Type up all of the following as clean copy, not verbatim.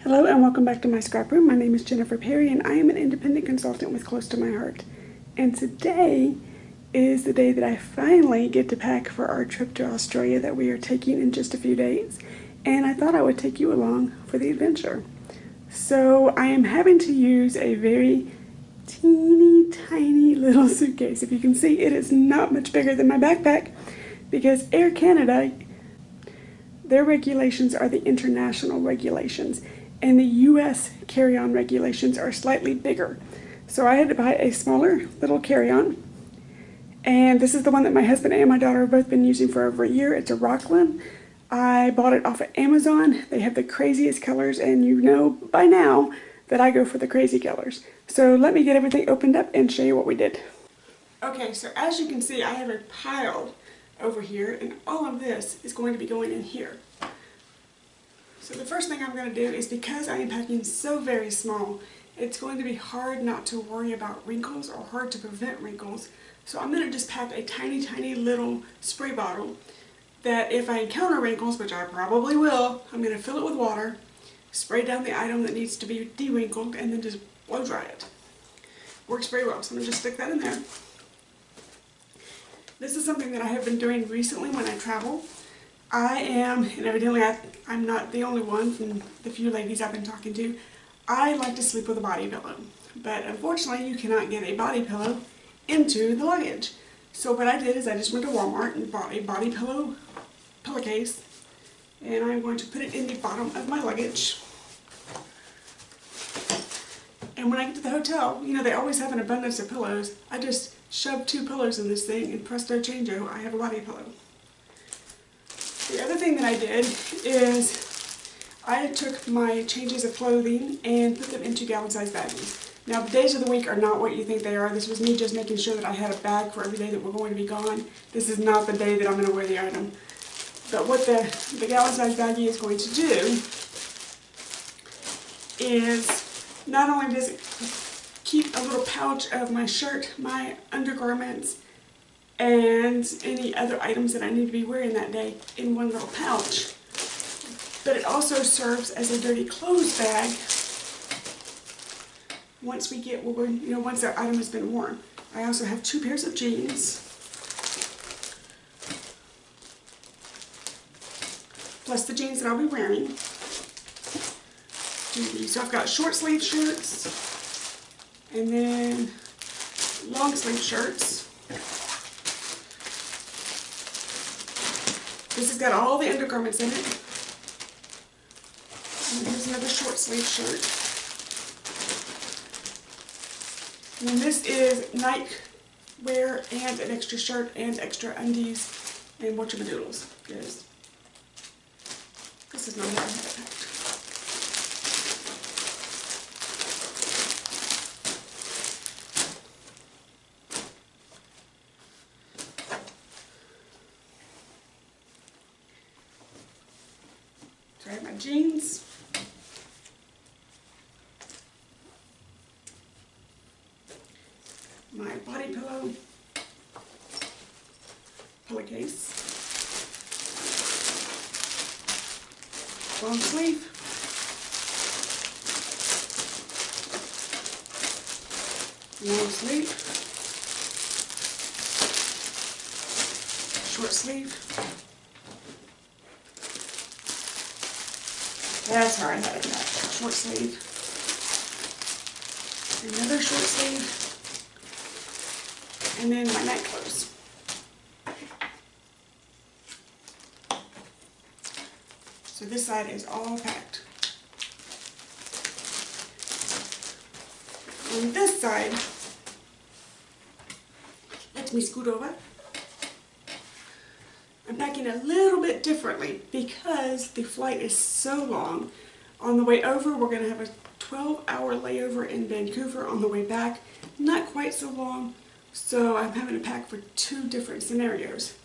Hello and welcome back to my scraproom. My name is Jennifer Perry and I am an independent consultant with Close to My Heart. And today is the day that I finally get to pack for our trip to Australia that we are taking in just a few days. And I thought I would take you along for the adventure. So I am having to use a very teeny tiny little suitcase. If you can see, it is not much bigger than my backpack because Air Canada, their regulations are the international regulations, and the US carry-on regulations are slightly bigger. So I had to buy a smaller little carry-on, and this is the one that my husband and my daughter have both been using for over a year. It's a Rockland. I bought it off of Amazon. They have the craziest colors, and you know by now that I go for the crazy colors. So let me get everything opened up and show you what we did. Okay, so as you can see, I have it piled over here, and all of this is going to be going in here. So the first thing I'm going to do is, because I am packing so very small, it's going to be hard not to worry about wrinkles or hard to prevent wrinkles. So I'm going to just pack a tiny, tiny little spray bottle that if I encounter wrinkles, which I probably will, I'm going to fill it with water, spray down the item that needs to be de-wrinkled, and then just blow dry it. Works very well, so I'm going to just stick that in there. This is something that I have been doing recently when I travel. I am, and evidently I'm not the only one from the few ladies I've been talking to, I like to sleep with a body pillow. But unfortunately you cannot get a body pillow into the luggage. So what I did is I just went to Walmart and bought a body pillowcase, and I'm going to put it in the bottom of my luggage. And when I get to the hotel, you know, they always have an abundance of pillows. I just shove 2 pillows in this thing and presto changeo, I have a body pillow. The other thing that I did is I took my changes of clothing and put them into gallon-sized baggies. Now, the days of the week are not what you think they are. This was me just making sure that I had a bag for every day that we're going to be gone. This is not the day that I'm going to wear the item. But what the gallon-sized baggie is going to do is not only does it keep a little pouch of my shirt, my undergarments, and any other items that I need to be wearing that day in one little pouch, but it also serves as a dirty clothes bag once we get, once that item has been worn. I also have 2 pairs of jeans, plus the jeans that I'll be wearing. So I've got short sleeve shirts, and then long sleeve shirts. This has got all the undergarments in it. And here's another short sleeve shirt. And then this is night wear and an extra shirt and extra undies and whatchamadoodles. This is not how I have it packed. So I have my jeans, my body pillowcase, long sleeve, long sleeve, short sleeve. That's how I had it packed. Short sleeve, another short sleeve, and then my night clothes. So this side is all packed. On this side, let me scoot over. I'm packing a little bit differently because the flight is so long. On the way over, we're going to have a 12-hour layover in Vancouver. On the way back, not quite so long, so I'm having to pack for 2 different scenarios.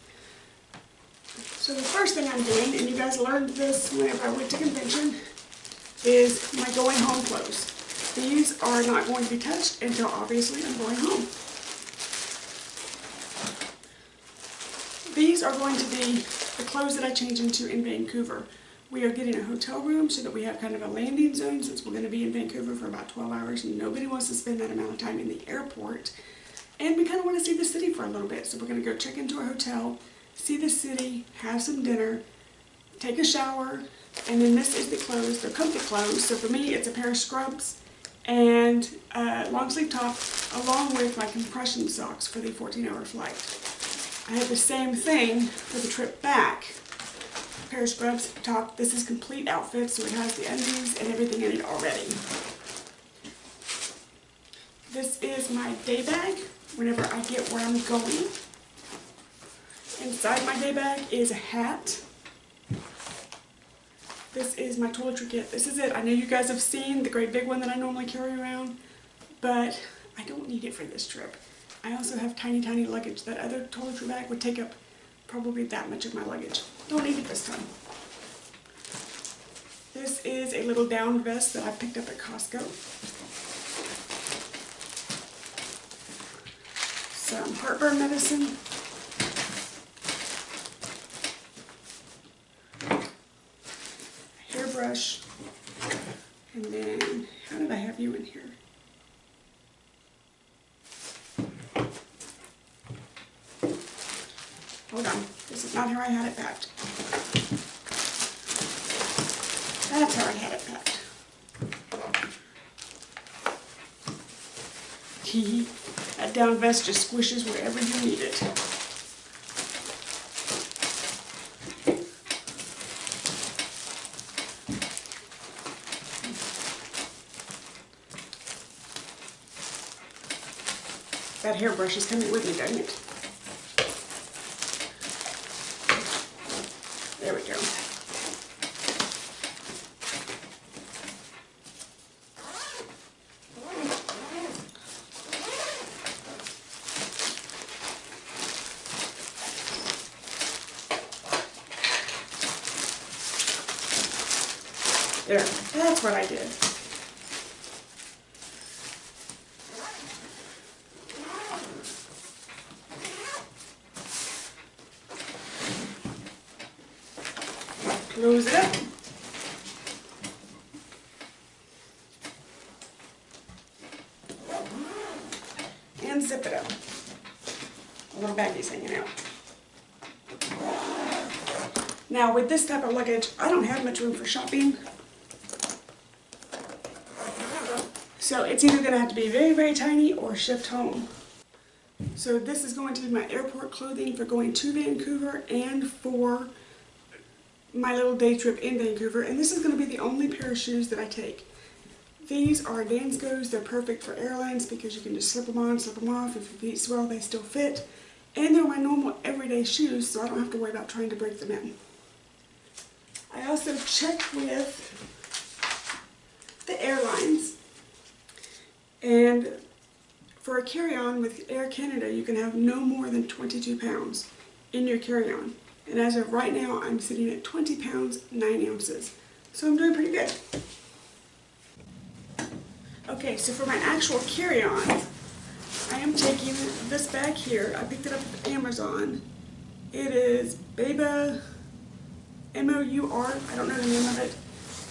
So the first thing I'm doing, and you guys learned this whenever I went to convention, is my going home clothes. These are not going to be touched until obviously I'm going home. These are going to be the clothes that I change into in Vancouver. We are getting a hotel room so that we have kind of a landing zone, since we're going to be in Vancouver for about 12 hours and nobody wants to spend that amount of time in the airport. And we kind of want to see the city for a little bit. So we're going to go check into a hotel, see the city, have some dinner, take a shower, and then this is the clothes. They're comfy clothes. So for me, it's a pair of scrubs and a long sleeve top along with my compression socks for the 14-hour flight. I have the same thing for the trip back. Pair of scrubs, top. This is complete outfit, so it has the undies and everything in it already. This is my day bag whenever I get where I'm going. Inside my day bag is a hat. This is my toiletry kit. This is it. I know you guys have seen the great big one that I normally carry around, but I don't need it for this trip. I also have tiny, tiny luggage. That other toiletry bag would take up probably that much of my luggage. Don't need it this time. This is a little down vest that I picked up at Costco. Some heartburn medicine. A hairbrush. And then, how did I have you in here? Hold on, this is not how I had it packed. That's how I had it packed. That down vest just squishes wherever you need it. That hairbrush is coming with me, doesn't it? There we go. There, that's what I did. Close it up. And zip it up. A little baggies hanging out. Now with this type of luggage, I don't have much room for shopping. So it's either going to have to be very, very tiny or shipped home. So this is going to be my airport clothing for going to Vancouver and for my little day trip in Vancouver, and this is going to be the only pair of shoes that I take. These are Danskos. They're perfect for airlines because you can just slip them on, slip them off. If your feet swell, they still fit. And they're my normal everyday shoes, so I don't have to worry about trying to break them in. I also checked with the airlines, and for a carry-on with Air Canada, you can have no more than 22 pounds in your carry-on. And as of right now, I'm sitting at 20 pounds, 9 ounces. So I'm doing pretty good. Okay, so for my actual carry-on, I am taking this bag here. I picked it up at Amazon. It is Beba M-O-U-R. I don't know the name of it.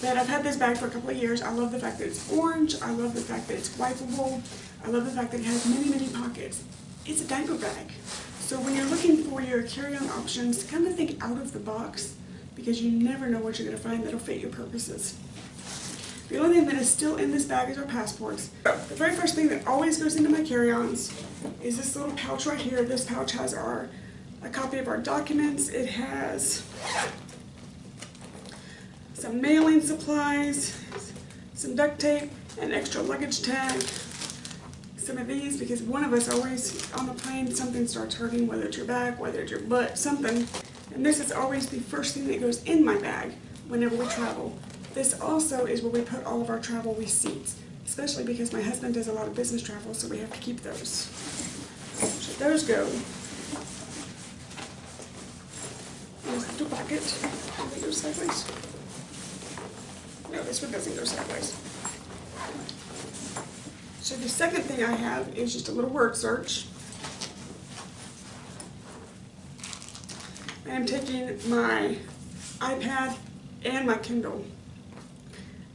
But I've had this bag for a couple of years. I love the fact that it's orange. I love the fact that it's wipeable. I love the fact that it has many, many pockets. It's a diaper bag. So when you're looking for your carry-on options, kind of think out of the box, because you never know what you're going to find that'll fit your purposes. The only thing that is still in this bag is our passports. The very first thing that always goes into my carry-ons is this little pouch right here. This pouch has a copy of our documents. It has some mailing supplies, some duct tape, an extra luggage tag, some of these, because one of us always on the plane, something starts hurting, whether it's your back, whether it's your butt, something. And this is always the first thing that goes in my bag whenever we travel. This also is where we put all of our travel receipts, especially because my husband does a lot of business travel, so we have to keep those. So those go. There's the pocket. Do they go sideways? No, this one doesn't go sideways. So the second thing I have is just a little word search. I'm taking my iPad and my Kindle.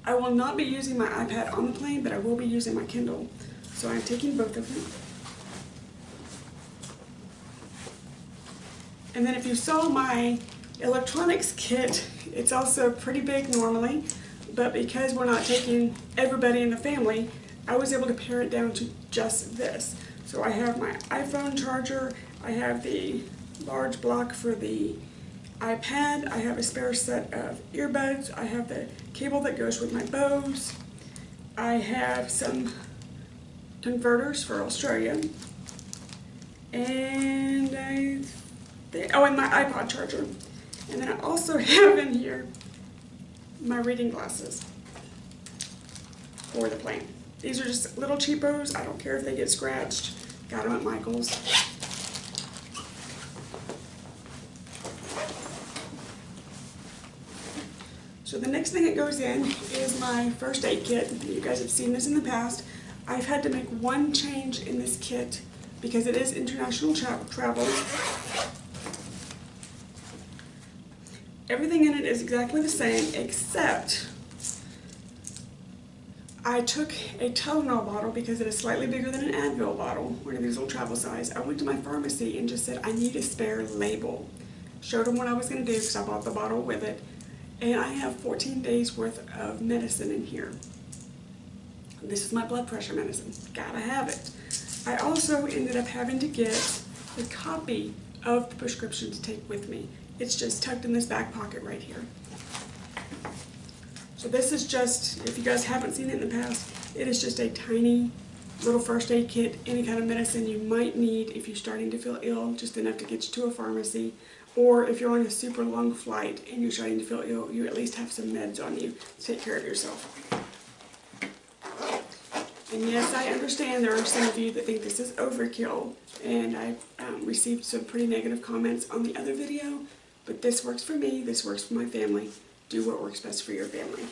I will not be using my iPad on the plane, but I will be using my Kindle. So I'm taking both of them. And then if you saw my electronics kit, it's also pretty big normally, but because we're not taking everybody in the family, I was able to pare it down to just this. So I have my iPhone charger, I have the large block for the iPad, I have a spare set of earbuds, I have the cable that goes with my Bose, I have some converters for Australia, and and my iPod charger. And then I also have in here my reading glasses for the plane. These are just little cheapos. I don't care if they get scratched. Got them at Michael's. So the next thing that goes in is my first aid kit. You guys have seen this in the past. I've had to make one change in this kit because it is international travel. Everything in it is exactly the same, except I took a Tylenol bottle because it is slightly bigger than an Advil bottle, one of these little travel size. I went to my pharmacy and just said, I need a spare label. Showed them what I was going to do because I bought the bottle with it. And I have 14 days worth of medicine in here. This is my blood pressure medicine. Gotta have it. I also ended up having to get a copy of the prescription to take with me. It's just tucked in this back pocket right here. So this is just, if you guys haven't seen it in the past, it is just a tiny little first aid kit, any kind of medicine you might need if you're starting to feel ill, just enough to get you to a pharmacy. Or if you're on a super long flight and you're starting to feel ill, you at least have some meds on you to take care of yourself. And yes, I understand there are some of you that think this is overkill, and I've received some pretty negative comments on the other video. But this works for me, this works for my family. Do what works best for your family.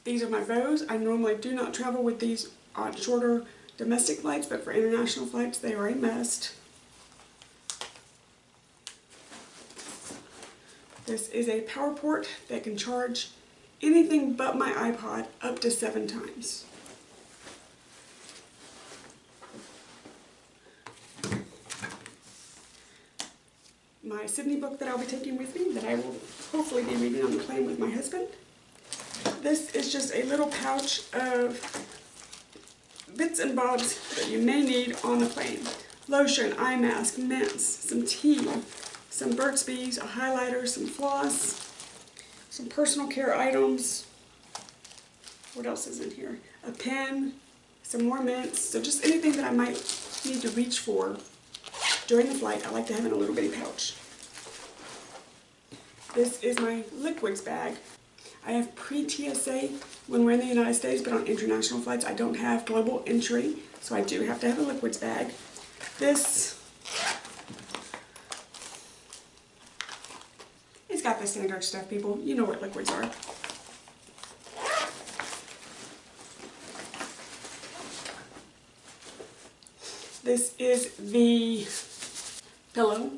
These are my Bose. I normally do not travel with these on shorter domestic flights, but for international flights they are a must. This is a power port that can charge anything but my iPod up to 7 times. My Sydney book that I'll be taking with me, that I will hopefully be reading on the plane with my husband. This is just a little pouch of bits and bobs that you may need on the plane. Lotion, eye mask, mints, some tea, some Burt's Bees, a highlighter, some floss, some personal care items. What else is in here? A pen, some more mints. So just anything that I might need to reach for during the flight, I like to have in a little bitty pouch. This is my liquids bag. I have pre-TSA when we're in the United States, but on international flights I don't have global entry, so I do have to have a liquids bag. This, it's got the standard stuff, people. You know what liquids are. This is the pillow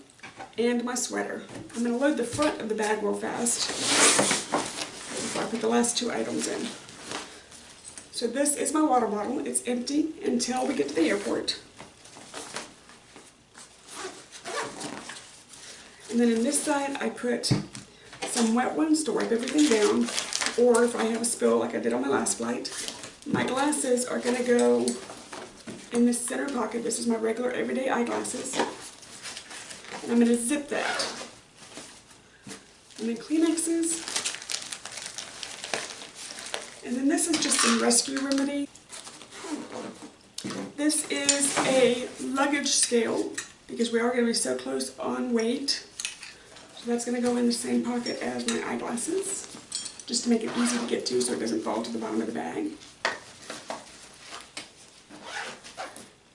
and my sweater. I'm going to load the front of the bag real fast before I put the last 2 items in. So this is my water bottle. It's empty until we get to the airport. And then in this side I put some wet ones to wipe everything down, or if I have a spill like I did on my last flight. My glasses are going to go in this center pocket. This is my regular everyday eyeglasses. And I'm going to zip that. And then Kleenexes. And then this is just some rescue remedy. This is a luggage scale because we are going to be so close on weight. So that's going to go in the same pocket as my eyeglasses, just to make it easy to get to so it doesn't fall to the bottom of the bag.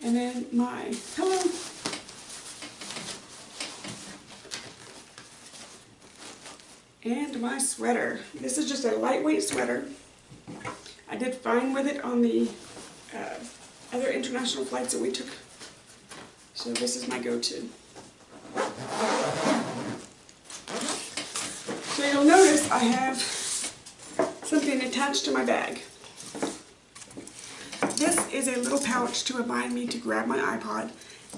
And then my pillow. And my sweater. This is just a lightweight sweater. I did fine with it on the other international flights that we took. So this is my go-to. I have something attached to my bag. This is a little pouch to remind me to grab my iPod,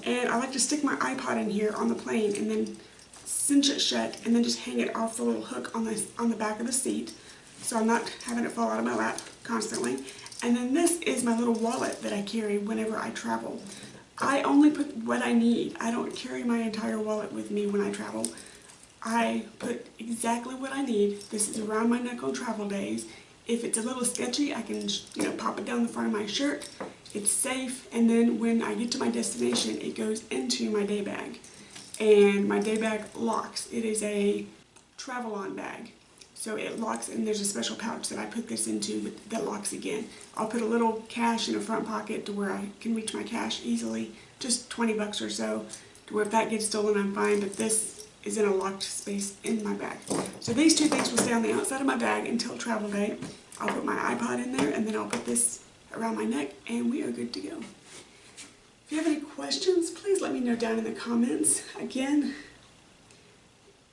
and I like to stick my iPod in here on the plane and then cinch it shut and then just hang it off the little hook on the back of the seat so I'm not having it fall out of my lap constantly. And then this is my little wallet that I carry whenever I travel. I only put what I need. I don't carry my entire wallet with me when I travel. I put exactly what I need. This is around my neck on travel days. If it's a little sketchy, I can, pop it down the front of my shirt. It's safe, and then when I get to my destination, it goes into my day bag. And my day bag locks. It is a travel-on bag. So it locks, and there's a special pouch that I put this into that locks again. I'll put a little cash in a front pocket to where I can reach my cash easily, just 20 bucks or so, to where if that gets stolen, I'm fine, but this is in a locked space in my bag. So these two things will stay on the outside of my bag until travel day. I'll put my iPod in there, and then I'll put this around my neck, and we are good to go. If you have any questions, please let me know down in the comments. Again,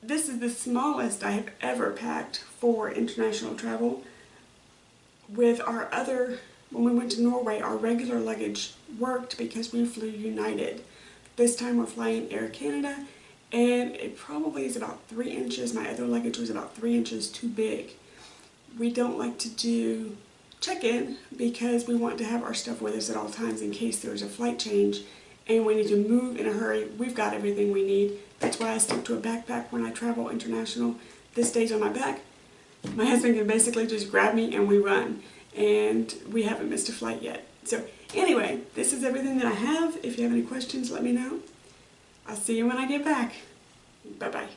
this is the smallest I have ever packed for international travel. With when we went to Norway, our regular luggage worked because we flew United. This time we're flying Air Canada, and it probably is about 3 inches. My other luggage was about 3 inches too big. We don't like to do check-in because we want to have our stuff with us at all times in case there's a flight change and we need to move in a hurry. We've got everything we need. That's why I stick to a backpack when I travel international. This stays on my back. My husband can basically just grab me and we run. And we haven't missed a flight yet. So anyway, this is everything that I have. If you have any questions, let me know. I'll see you when I get back. Bye-bye.